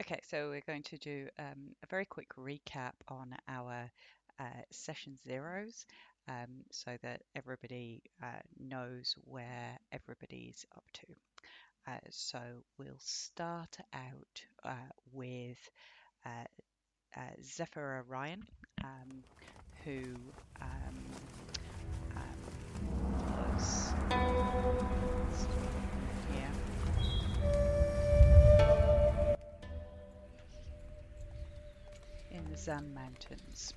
Okay, so we're going to do a very quick recap on our session zeros so that everybody knows where everybody's up to. So we'll start out with uh, Zephyr Orion, who was here in the Zan Mountains.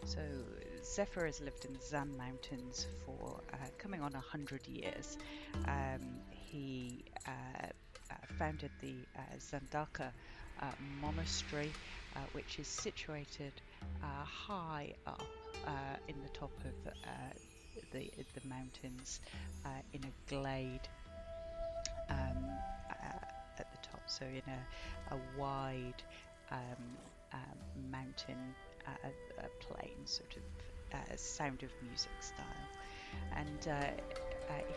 So Zephyr has lived in the Zan Mountains for coming on 100 years. He founded the Zandaka monastery, which is situated high up in the top of the mountains in a glade at the top, so in a wide mountain plain, sort of Sound of Music style. And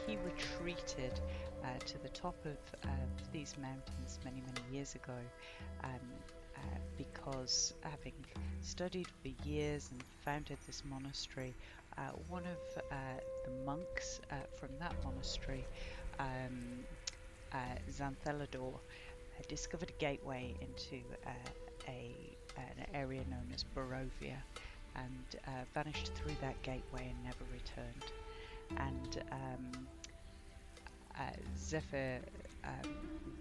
he retreated to the top of these mountains many, many years ago because, having studied for years and founded this monastery, one of the monks from that monastery, Xanthelador, discovered a gateway into an area known as Barovia, and vanished through that gateway and never returned. And Zephyr,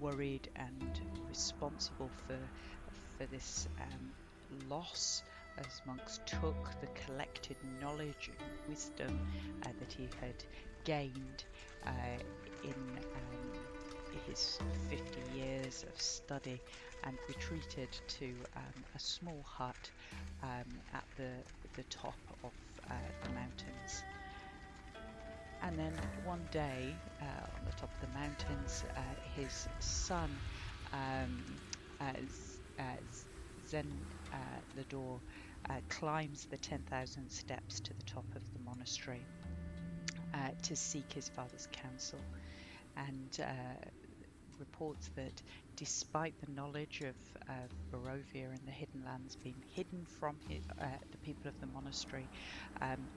worried and responsible for this loss, as monks took the collected knowledge and wisdom that he had gained in his 50 years of study, and retreated to a small hut at the top of the mountains. And then one day, on the top of the mountains, his son, Zenlador, climbs the 10,000 steps to the top of the monastery to seek his father's counsel, and reports that despite the knowledge of Barovia and the hidden lands being hidden from the people of the monastery,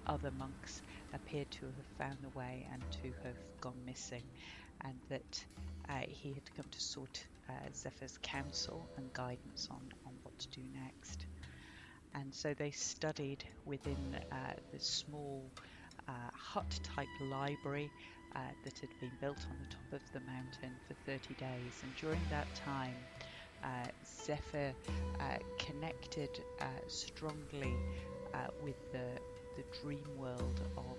other monks appeared to have found the way and to have gone missing, and that he had come to sought Zephyr's counsel and guidance on what to do next. And so they studied within the small hut-type library that had been built on the top of the mountain for 30 days. And during that time, Zephyr connected strongly with the dream world of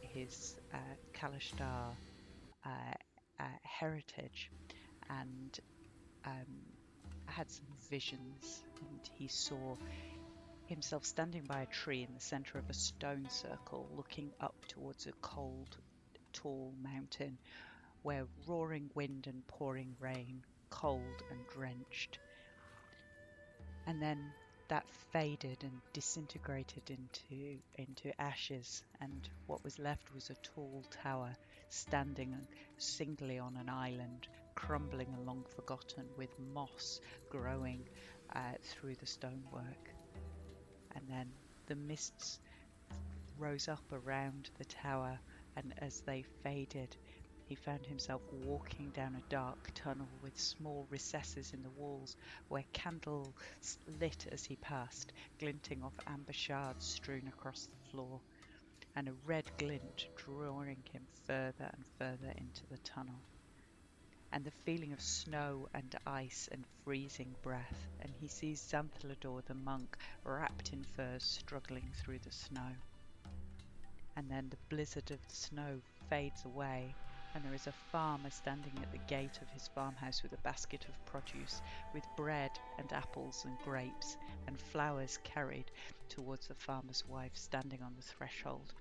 his Kalashtar heritage, and had some visions, and he saw himself standing by a tree in the centre of a stone circle, looking up towards a cold, tall mountain where roaring wind and pouring rain, cold and drenched. And then that faded and disintegrated into ashes, and what was left was a tall tower standing singly on an island, crumbling along forgotten, with moss growing through the stonework. And then the mists rose up around the tower, and as they faded, he found himself walking down a dark tunnel with small recesses in the walls where candles lit as he passed, glinting off amber shards strewn across the floor, and a red glint drawing him further and further into the tunnel. And the feeling of snow and ice and freezing breath, and he sees Xanthelador the monk, wrapped in furs, struggling through the snow. And then the blizzard of the snow fades away, and there is a farmer standing at the gate of his farmhouse with a basket of produce, with bread and apples and grapes and flowers carried towards the farmer's wife standing on the threshold.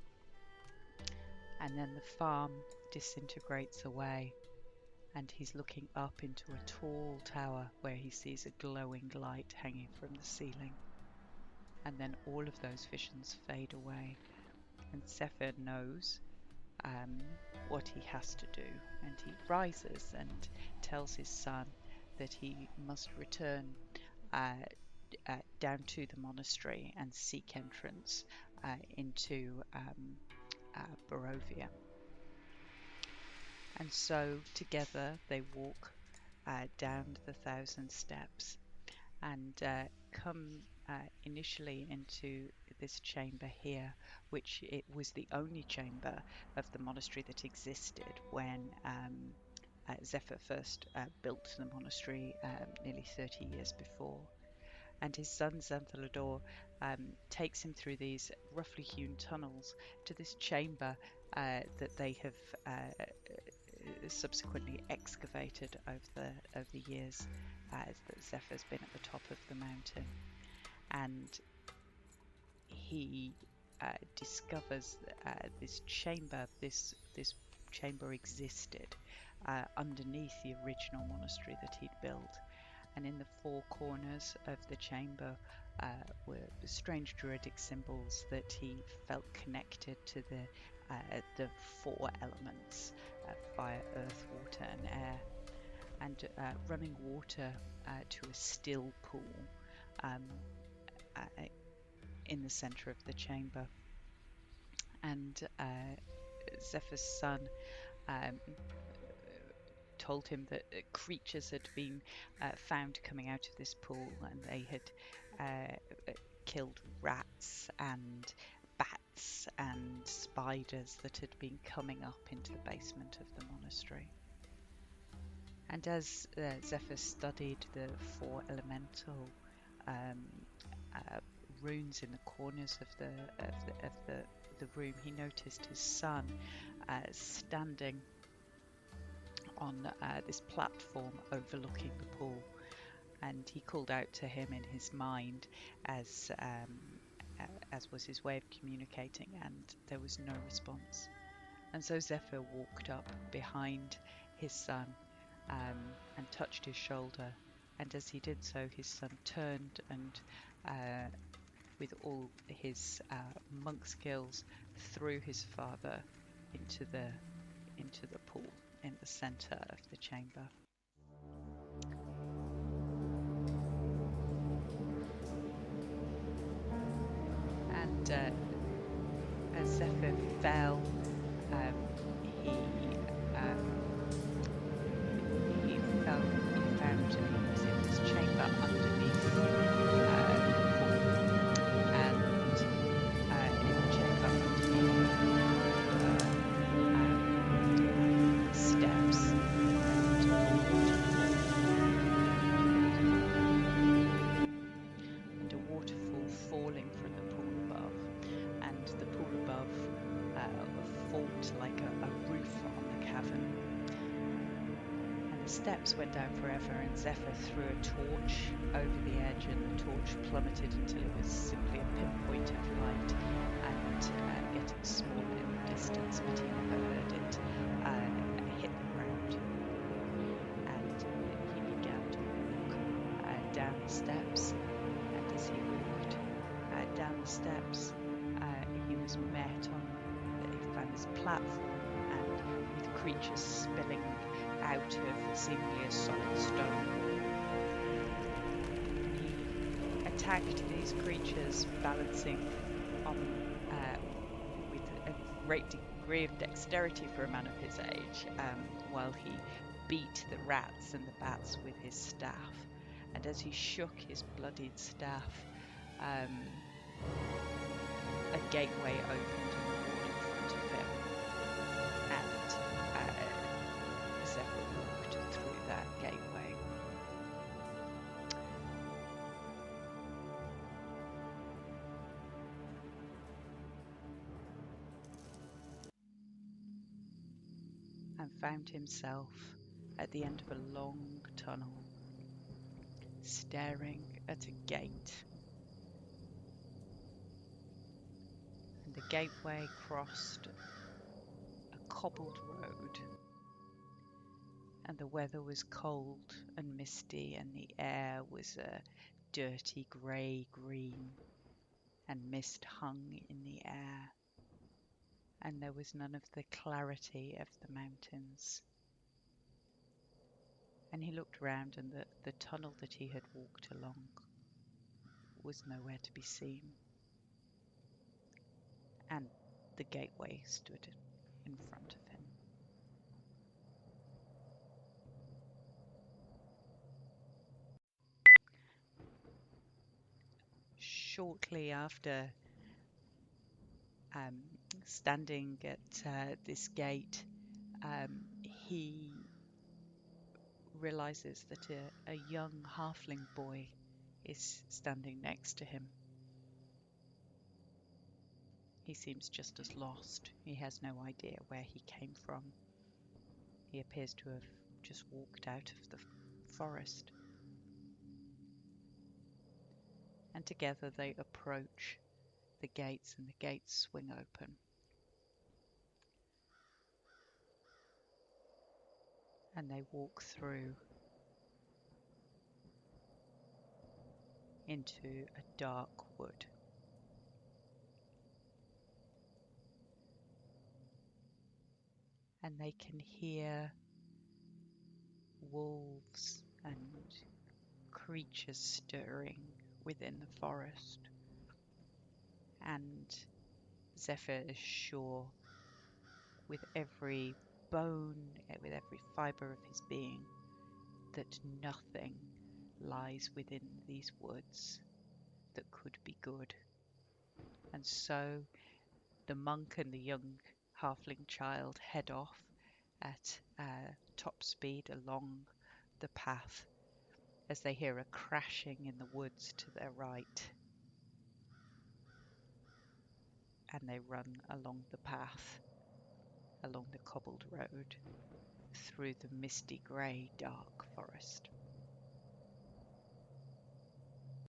And then the farm disintegrates away, and he's looking up into a tall tower where he sees a glowing light hanging from the ceiling. And then all of those visions fade away, and Zephyr knows what he has to do, and he rises and tells his son that he must return down to the monastery and seek entrance into Barovia. And so together they walk down the 1,000 steps and come initially into this chamber here, which it was the only chamber of the monastery that existed when Zephyr first built the monastery nearly 30 years before. And his son Xanthalador takes him through these roughly hewn tunnels to this chamber that they have subsequently excavated over the years that Zephyr's been at the top of the mountain. And he discovers this chamber. This chamber existed underneath the original monastery that he'd built, and in the four corners of the chamber were strange druidic symbols that he felt connected to the four elements: fire, earth, water, and air, and running water to a still pool in the center of the chamber. And Zephyr's son told him that creatures had been found coming out of this pool, and they had killed rats and bats and spiders that had been coming up into the basement of the monastery. And as Zephyr studied the four elemental runes in the corners of the room, he noticed his son standing on this platform overlooking the pool, and he called out to him in his mind as was his way of communicating, and there was no response. And so Zephyr walked up behind his son and touched his shoulder, and as he did so, his son turned and with all his monk skills threw his father into the pool in the center of the chamber. And as Zephyr fell, he found he was in this chamber underneath the pool, and in the chamber underneath steps and a waterfall falling from the pool above, and the pool above formed like a roof on the cavern. And the steps went down forever, and Zephyr threw a torch over the edge, and the torch plummeted until it was simply a pinpoint of light, and getting smaller in the distance, but he never heard it hit the ground. And he began to walk down the steps, and as he walked down the steps, he was met on this platform, and with creatures spilling out of seemingly a solid stone. He attacked these creatures, balancing on with a great degree of dexterity for a man of his age, while he beat the rats and the bats with his staff. And as he shook his bloodied staff, a gateway opened in the wall in front of him, and Zephyr walked through that gateway. And found himself at the end of a long tunnel, staring at a gate. And the gateway crossed a cobbled road, and the weather was cold and misty, and the air was a dirty grey-green, and mist hung in the air, and there was none of the clarity of the mountains. And he looked round, and the tunnel that he had walked along was nowhere to be seen, and the gateway stood in front of him. Shortly after um, standing at this gate, he realizes that a young halfling boy is standing next to him. He seems just as lost. He has no idea where he came from. He appears to have just walked out of the forest. And together they approach the gates, and the gates swing open. And they walk through into a dark wood. And they can hear wolves and creatures stirring within the forest. And Zephyr is sure with every bone, with every fibre of his being, that nothing lies within these woods that could be good. And so the monk and the young halfling child head off at top speed along the path as they hear a crashing in the woods to their right. And they run along the path, along the cobbled road, through the misty grey dark forest.